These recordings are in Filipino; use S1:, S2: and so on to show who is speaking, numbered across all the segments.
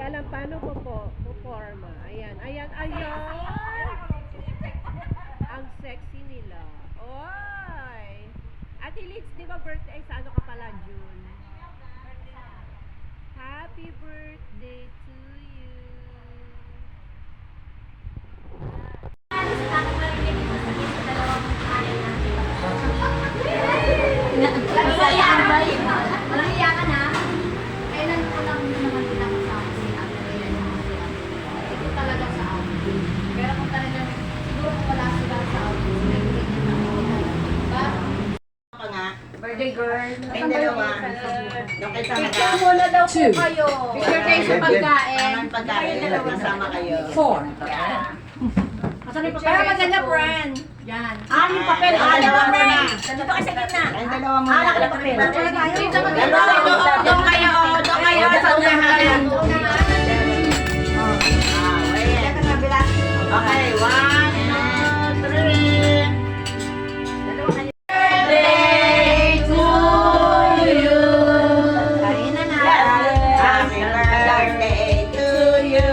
S1: alam paano po forma. Ayan, ayan, ayan. Ang sexy nila. Oy! Ate Liz, di ba birthday? Sa ano ka pala, June? Happy birthday to you.
S2: Walang iya ka na. Kailan ko lang naman pinakasama si Ate Rhea na si Ate Rhea. Ito talaga sa amin. Pero kung talagang siguro kung wala sila sa amin, nag-iingit na ako. Diba?
S3: Pa nga.
S2: Birthday girl.
S3: May dalawa. Yung kay Sama
S2: Picture muna daw po kayo. Picture kayo sa pagkain.
S3: Ang pagkain nila, kasama kayo.
S4: 4.
S2: Para maganda, friend. Yan.
S3: Yung papel. Dalawa mo na.
S2: Dito ka sa gitna.
S3: Ay, dalawa mo na.
S2: Dito maganda. Doon kayo. Doon kayo. Sa unahan.
S3: Okay, 1, 2, 3.
S2: Birthday to you. Kain na na.
S3: Happy birthday to you.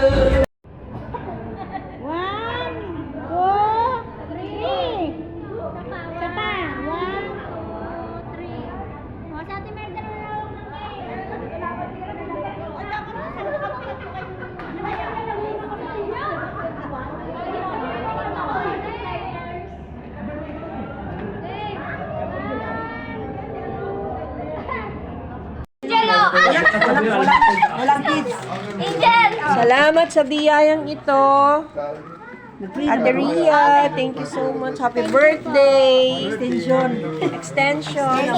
S2: Walang kids. Angel!
S1: Salamat sa biyayang ito. Ate Rhea, thank you so much. Happy birthday. Extension. Extension.
S2: Ate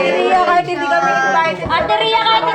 S2: Rhea, kahit hindi kami invited. Ate Rhea, kahit